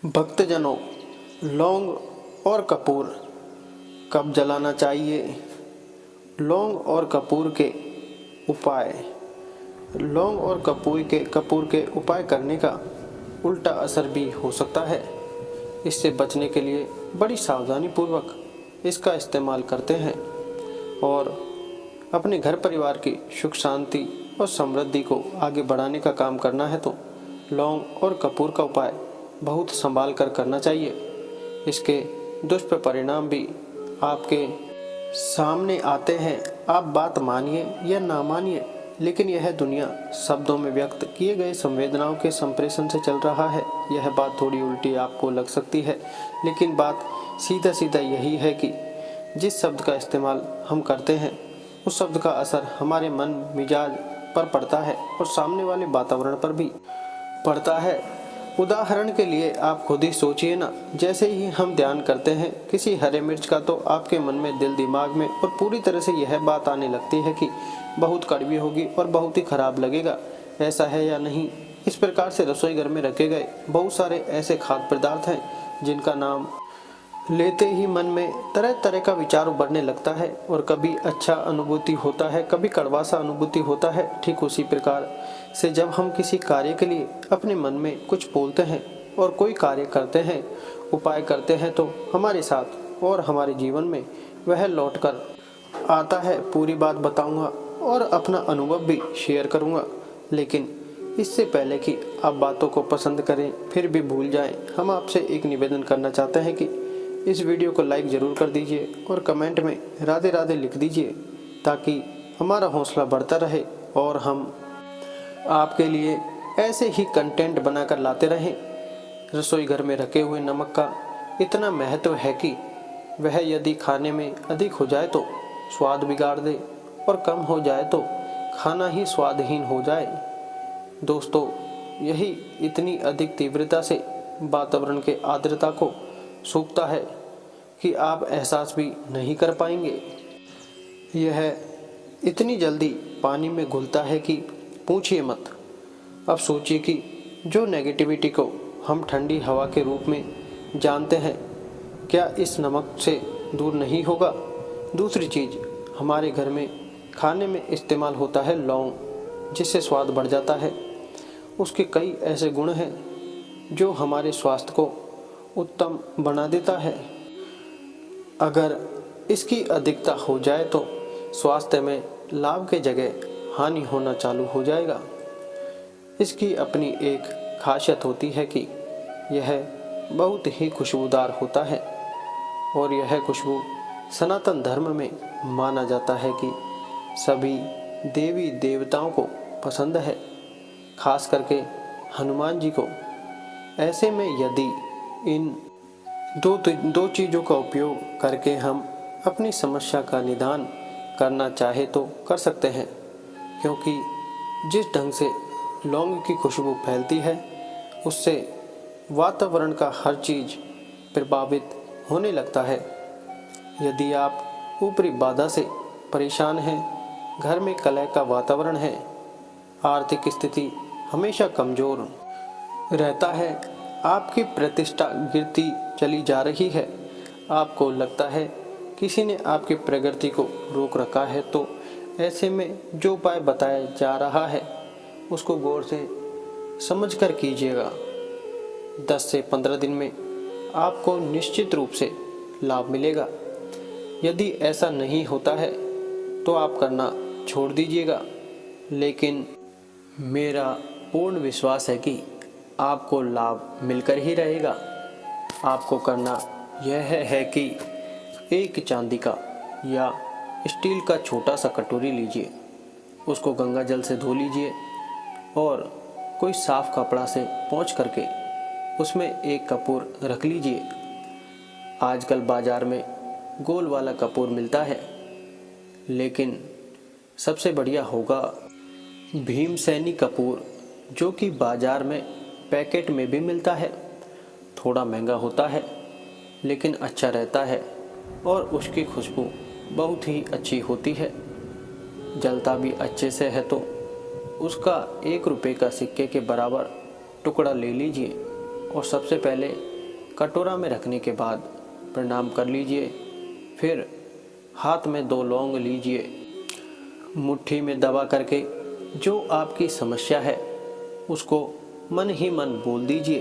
भक्तजनों, लौंग और कपूर कब जलाना चाहिए? लौंग और कपूर के उपाय। लौंग और कपूर के उपाय करने का उल्टा असर भी हो सकता है। इससे बचने के लिए बड़ी सावधानी पूर्वक इसका इस्तेमाल करते हैं और अपने घर परिवार की सुख शांति और समृद्धि को आगे बढ़ाने का काम करना है तो लौंग और कपूर का उपाय बहुत संभाल कर करना चाहिए। इसके दुष्परिणाम भी आपके सामने आते हैं। आप बात मानिए या ना मानिए, लेकिन यह दुनिया शब्दों में व्यक्त किए गए संवेदनाओं के संप्रेषण से चल रहा है। यह बात थोड़ी उल्टी आपको लग सकती है, लेकिन बात सीधा सीधा यही है कि जिस शब्द का इस्तेमाल हम करते हैं उस शब्द का असर हमारे मन मिजाज पर पड़ता है और सामने वाले वातावरण पर भी पड़ता है। उदाहरण के लिए आप खुद ही सोचिए ना, जैसे ही हम ध्यान करते हैं किसी हरे मिर्च का तो आपके मन में, दिल दिमाग में और पूरी तरह से यह बात आने लगती है कि बहुत कड़वी होगी और बहुत ही खराब लगेगा। ऐसा है या नहीं? इस प्रकार से रसोई घर में रखे गए बहुत सारे ऐसे खाद्य पदार्थ हैं जिनका नाम लेते ही मन में तरह तरह का विचार उभरने लगता है और कभी अच्छा अनुभूति होता है, कभी कड़वा सा अनुभूति होता है। ठीक उसी प्रकार से जब हम किसी कार्य के लिए अपने मन में कुछ बोलते हैं और कोई कार्य करते हैं, उपाय करते हैं तो हमारे साथ और हमारे जीवन में वह लौट कर आता है। पूरी बात बताऊंगा और अपना अनुभव भी शेयर करूंगा, लेकिन इससे पहले कि आप बातों को पसंद करें फिर भी भूल जाएं, हम आपसे एक निवेदन करना चाहते हैं कि इस वीडियो को लाइक ज़रूर कर दीजिए और कमेंट में राधे राधे लिख दीजिए, ताकि हमारा हौसला बढ़ता रहे और हम आपके लिए ऐसे ही कंटेंट बनाकर लाते रहें। रसोई घर में रखे हुए नमक का इतना महत्व है कि वह यदि खाने में अधिक हो जाए तो स्वाद बिगाड़ दे और कम हो जाए तो खाना ही स्वादहीन हो जाए। दोस्तों, यही इतनी अधिक तीव्रता से वातावरण के आर्द्रता को सूखता है कि आप एहसास भी नहीं कर पाएंगे। यह इतनी जल्दी पानी में घुलता है कि पूछिए मत। अब सोचिए कि जो नेगेटिविटी को हम ठंडी हवा के रूप में जानते हैं, क्या इस नमक से दूर नहीं होगा? दूसरी चीज़, हमारे घर में खाने में इस्तेमाल होता है लौंग, जिससे स्वाद बढ़ जाता है। उसके कई ऐसे गुण हैं जो हमारे स्वास्थ्य को उत्तम बना देता है। अगर इसकी अधिकता हो जाए तो स्वास्थ्य में लाभ के जगह हानि होना चालू हो जाएगा। इसकी अपनी एक खासियत होती है कि यह बहुत ही खुशबूदार होता है और यह खुशबू सनातन धर्म में माना जाता है कि सभी देवी देवताओं को पसंद है, खास करके हनुमान जी को। ऐसे में यदि इन दो चीज़ों का उपयोग करके हम अपनी समस्या का निदान करना चाहे तो कर सकते हैं, क्योंकि जिस ढंग से लौंग की खुशबू फैलती है उससे वातावरण का हर चीज़ प्रभावित होने लगता है। यदि आप ऊपरी बाधा से परेशान हैं, घर में कलह का वातावरण है, आर्थिक स्थिति हमेशा कमज़ोर रहता है, आपकी प्रतिष्ठा गिरती चली जा रही है, आपको लगता है किसी ने आपकी प्रगति को रोक रखा है, तो ऐसे में जो उपाय बताया जा रहा है उसको गौर से समझकर कीजिएगा। 10 से 15 दिन में आपको निश्चित रूप से लाभ मिलेगा। यदि ऐसा नहीं होता है तो आप करना छोड़ दीजिएगा, लेकिन मेरा पूर्ण विश्वास है कि आपको लाभ मिलकर ही रहेगा। आपको करना यह है कि एक चांदी का या स्टील का छोटा सा कटोरी लीजिए, उसको गंगा जल से धो लीजिए और कोई साफ कपड़ा से पोंछ करके उसमें एक कपूर रख लीजिए। आजकल बाजार में गोल वाला कपूर मिलता है, लेकिन सबसे बढ़िया होगा भीमसेनी कपूर, जो कि बाजार में पैकेट में भी मिलता है। थोड़ा महंगा होता है लेकिन अच्छा रहता है और उसकी खुशबू बहुत ही अच्छी होती है, जलता भी अच्छे से है। तो उसका 1 रुपये का सिक्के के बराबर टुकड़ा ले लीजिए और सबसे पहले कटोरा में रखने के बाद प्रणाम कर लीजिए। फिर हाथ में 2 लौंग लीजिए, मुट्ठी में दबा करके जो आपकी समस्या है उसको मन ही मन बोल दीजिए।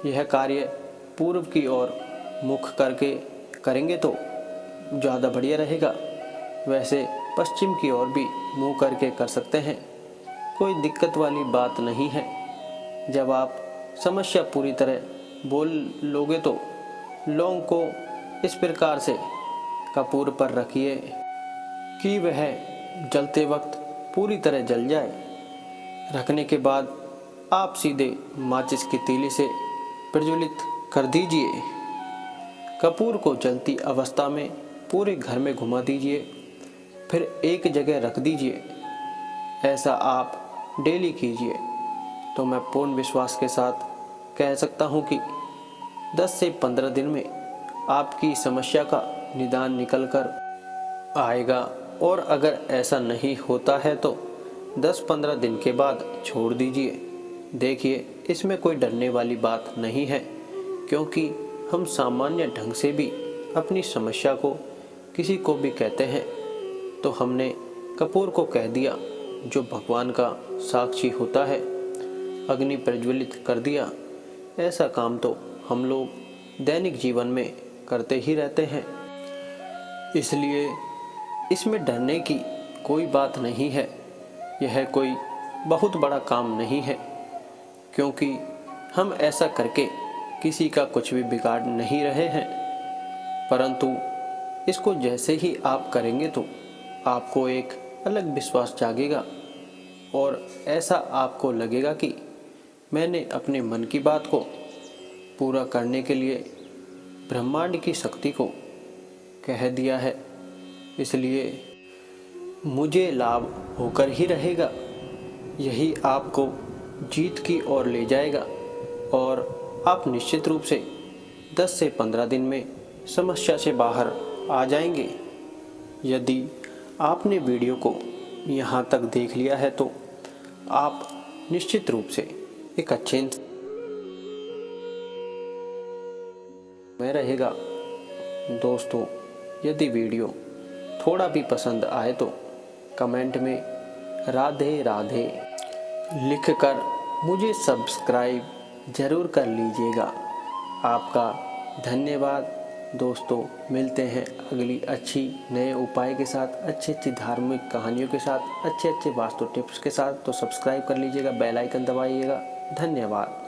यह कार्य पूर्व की ओर मुख करके करेंगे तो ज़्यादा बढ़िया रहेगा। वैसे पश्चिम की ओर भी मुंह करके कर सकते हैं, कोई दिक्कत वाली बात नहीं है। जब आप समस्या पूरी तरह बोल लोगे तो लौंग को इस प्रकार से कपूर पर रखिए कि वह जलते वक्त पूरी तरह जल जाए। रखने के बाद आप सीधे माचिस की तीली से प्रज्वलित कर दीजिए। कपूर को जलती अवस्था में पूरे घर में घुमा दीजिए, फिर एक जगह रख दीजिए। ऐसा आप डेली कीजिए तो मैं पूर्ण विश्वास के साथ कह सकता हूँ कि 10 से 15 दिन में आपकी समस्या का निदान निकल कर आएगा। और अगर ऐसा नहीं होता है तो 10-15 दिन के बाद छोड़ दीजिए। देखिए, इसमें कोई डरने वाली बात नहीं है, क्योंकि हम सामान्य ढंग से भी अपनी समस्या को किसी को भी कहते हैं तो हमने कपूर को कह दिया, जो भगवान का साक्षी होता है। अग्नि प्रज्वलित कर दिया। ऐसा काम तो हम लोग दैनिक जीवन में करते ही रहते हैं, इसलिए इसमें डरने की कोई बात नहीं है। यह कोई बहुत बड़ा काम नहीं है, क्योंकि हम ऐसा करके किसी का कुछ भी बिगाड़ नहीं रहे हैं। परंतु इसको जैसे ही आप करेंगे तो आपको एक अलग विश्वास जागेगा और ऐसा आपको लगेगा कि मैंने अपने मन की बात को पूरा करने के लिए ब्रह्मांड की शक्ति को कह दिया है, इसलिए मुझे लाभ होकर ही रहेगा। यही आपको जीत की ओर ले जाएगा और आप निश्चित रूप से 10 से 15 दिन में समस्या से बाहर आ जाएंगे। यदि आपने वीडियो को यहाँ तक देख लिया है तो आप निश्चित रूप से एक अच्छे में रहेगा। दोस्तों, यदि वीडियो थोड़ा भी पसंद आए तो कमेंट में राधे राधे लिखकर मुझे सब्सक्राइब ज़रूर कर लीजिएगा। आपका धन्यवाद। दोस्तों, मिलते हैं अगली अच्छी नए उपाय के साथ, अच्छी धार्मिक कहानियों के साथ, अच्छे वास्तु टिप्स के साथ। तो सब्सक्राइब कर लीजिएगा, बेल आइकन दबाइएगा। धन्यवाद।